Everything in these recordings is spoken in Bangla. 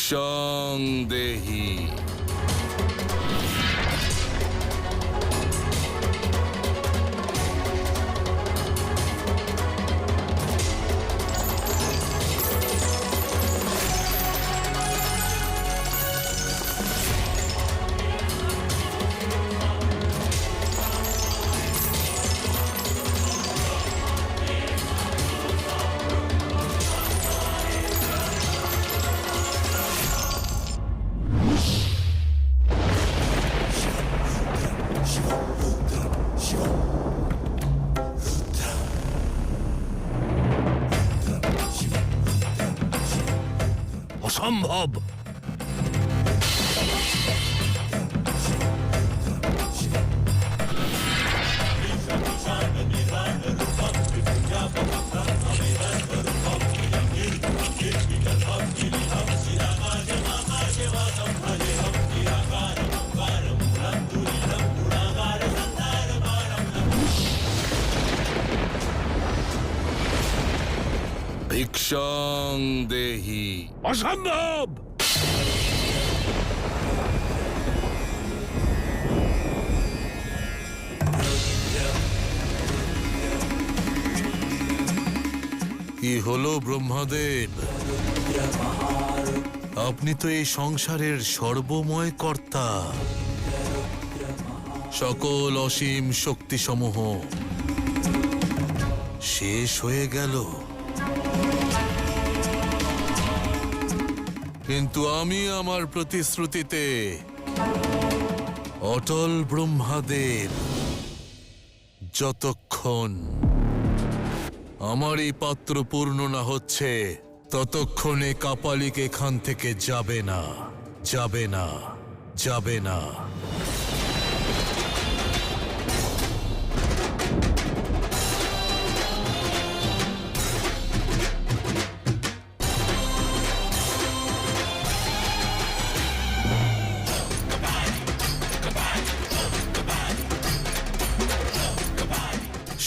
भिक्षां देहि। অসম্ভব। भिक्षां देहि। অসম্ভব। কি হলো ব্রহ্মাদেব? আপনি তো এই সংসারের সর্বময় কর্তা। সকল অসীম শক্তিসমূহ শেষ হয়ে গেল, কিন্তু আমি আমার প্রতিশ্রুতিতে অটল। ব্রহ্মাদেব, যতক্ষণ আমার এই পাত্র পূর্ণ না হচ্ছে ততক্ষণে কাপালিক এখান থেকে যাবে না, যাবে না, যাবে না।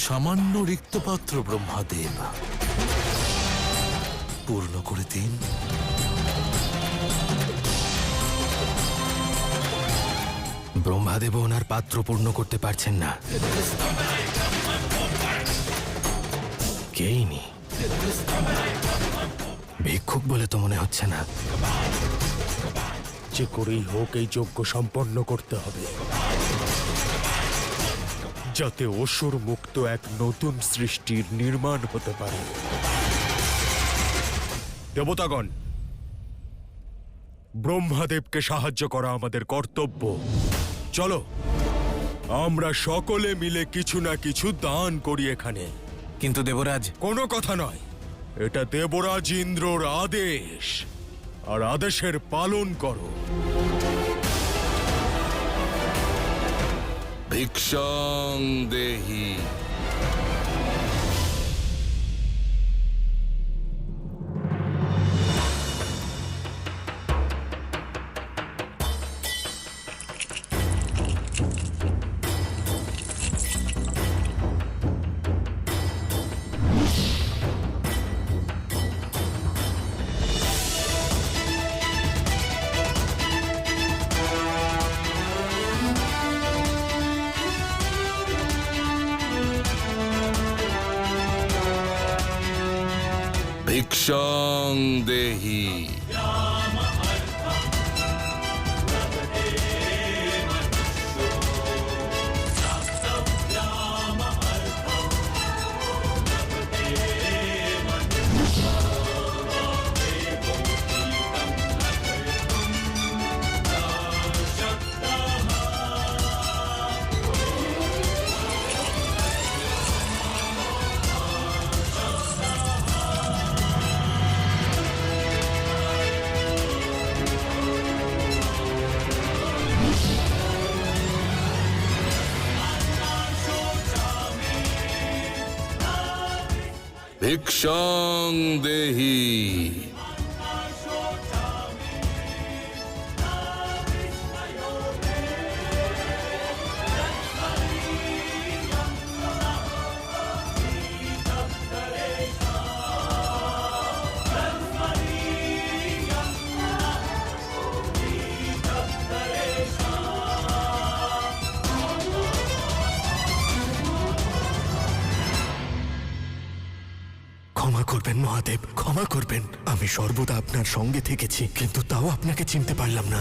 সামান্য রিক্তপাত্র ব্রহ্মাদেব, পূর্ণ করে দিন। ব্রহ্মাদেব ওনার পাত্র পূর্ণ করতে পারছেন না। কেই নি, ভিক্ষুক বলে তো মনে হচ্ছে না। যে করেই হোক এই যজ্ঞ সম্পন্ন করতে হবে, যাতে অসুর মুক্ত এক নতুন সৃষ্টির নির্মাণ হতে পারে। দেবতাগণ, ব্রহ্মাদেবকে সাহায্য করা আমাদের কর্তব্য। চলো আমরা সকলে মিলে কিছু না কিছু দান করি এখানে। কিন্তু দেবরাজ, কোনো কথা নয়, এটা দেবরাজ ইন্দ্রর আদেশ, আর আদেশের পালন করো। भिक्षां देहि। भिक्षां देहि। भिक्षां देहि। ক্ষমা করবেন মহাদেব, ক্ষমা করবেন। আমি সর্বদা আপনার সঙ্গে থেকেছি, কিন্তু তাও আপনাকে চিনতে পারলাম না।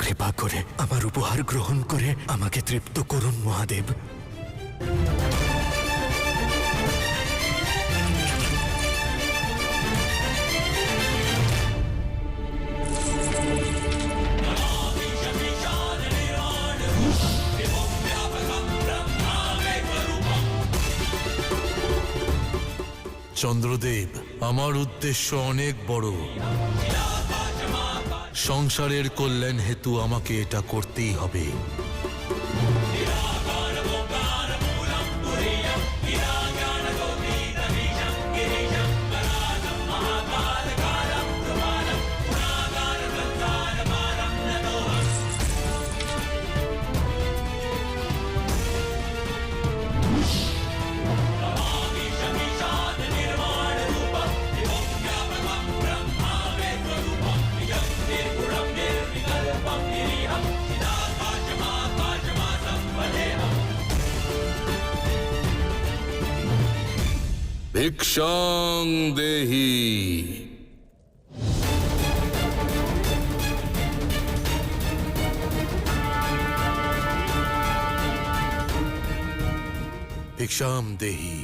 কৃপা করে আমার উপহার গ্রহণ করে আমাকে তৃপ্ত করুন মহাদেব। চন্দ্রদেব, আমার উদ্দেশ্য অনেক বড়। সংসারের কল্যাণ হেতু আমাকে এটা করতেই হবে। ভিক্ষাং দেহি। ভিক্ষাম দেহি।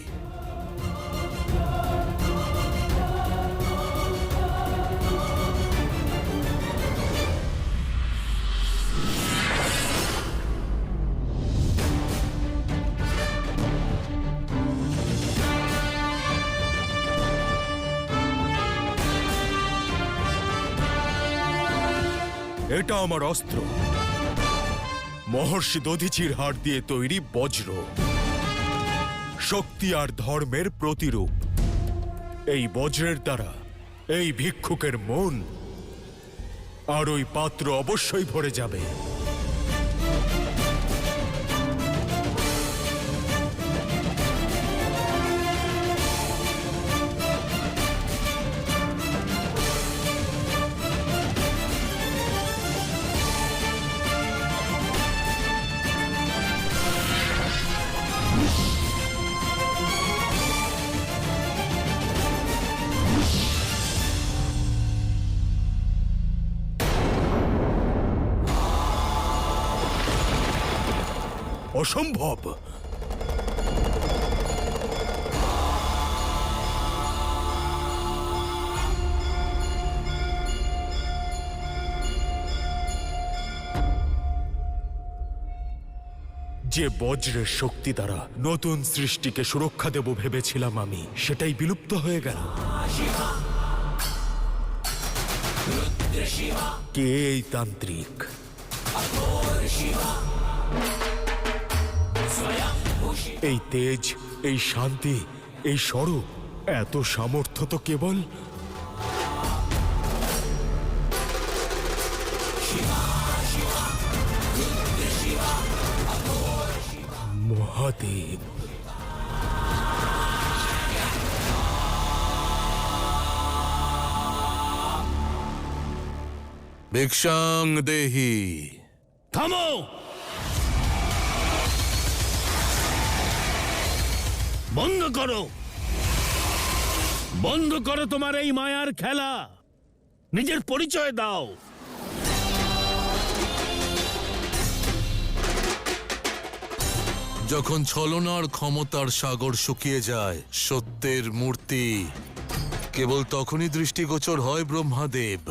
এটা আমার অস্ত্র, মহর্ষি দধিচির হাড় দিয়ে তৈরি বজ্র, শক্তি আর ধর্মের প্রতিরূপ। এই বজ্রের দ্বারা এই ভিক্ষুকের মন আর ওই পাত্র অবশ্যই ভরে যাবে। অসম্ভব! যে বজ্রের শক্তি দ্বারা নতুন সৃষ্টিকে সুরক্ষা দেব ভেবেছিলাম আমি, সেটাই বিলুপ্ত হয়ে গেল। কে এই তান্ত্রিক? এই তেজ, এই শান্তি, এই স্বরূপ, এত সামর্থ্য তো কেবল মহাদেব। ভিক্ষাং দেহি। থামো! বন্ধ করো, বন্ধ করো তোমার এই মায়ার খেলা। নিজের পরিচয় দাও। যখন ছলনার ক্ষমতার সাগর শুকিয়ে যায়, সত্যের মূর্তি কেবল তখনই দৃষ্টিগোচর হয় ব্রহ্মাদেব।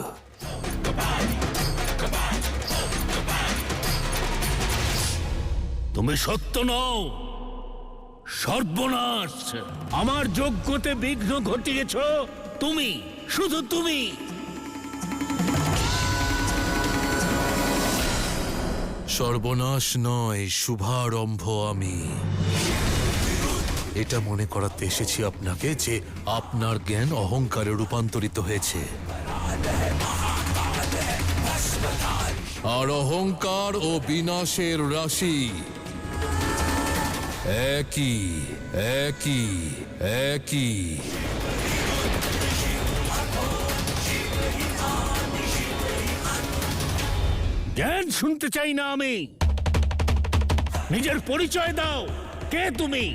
তুমি সত্য নও, সর্বনাশ। আমার যজ্ঞতে বিঘ্ন ঘটিয়েছ তুমি, শুধু তুমি। সর্বনাশ নয়, শুভারম্ভ আমি। এটা মনে করাতে এসেছি আপনাকে যে আপনার জ্ঞান অহংকারে রূপান্তরিত হয়েছে, আর অহংকার ও বিনাশের রাশি একই একই একই। জ্ঞান শুনতে চাই না আমি। নিজের পরিচয় দাও, কে তুমি?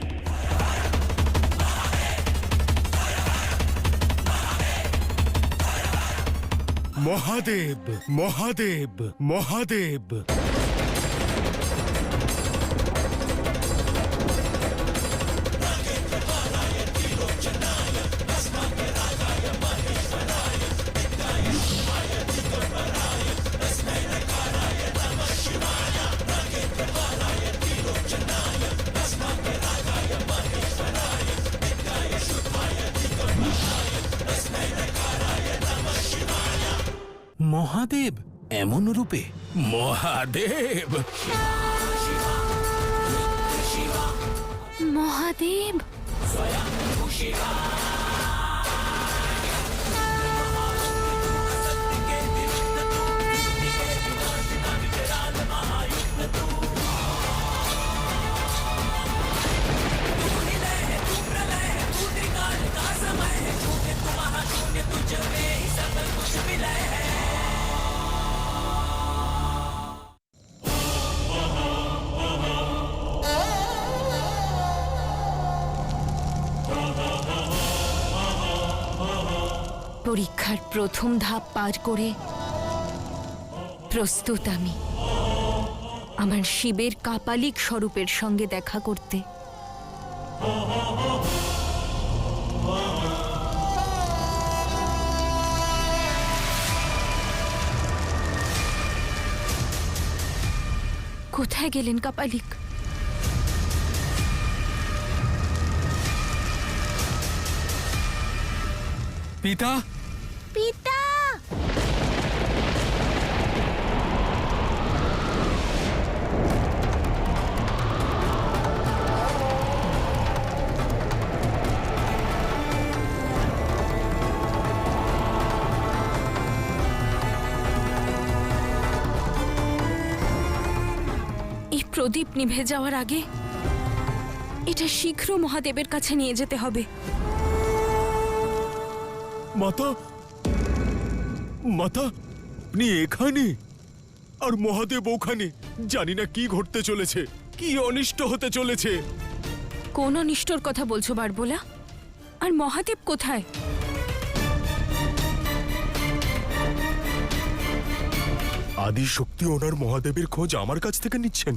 মহাদেব মহাদেব মহাদেব। মহাদেব এমন রূপে? মহাদেব! মহাদেব! পরীক্ষার প্রথম ধাপ পার করে প্রস্তুত আমি আমার শিবের কাপালিক স্বরূপের সঙ্গে দেখা করতে। কোথায় গেলেন কাপালিক? পিতা! পিতা! এই প্রদীপ নিভে যাওয়ার আগে এটা শীঘ্র মহাদেবের কাছে নিয়ে যেতে হবে। মাতা মাতা, আপনি এখানে আর মহাদেব ওখানে। জানি না কি ঘটতে চলেছে, কি অনিষ্ট হতে চলেছে। কোন অনিষ্টর কথা বলছো বারবোলা? আর মহাদেব কোথায়? আদি শক্তি ওনার মহাদেবের খোঁজ আমার কাছ থেকে নিচ্ছেন।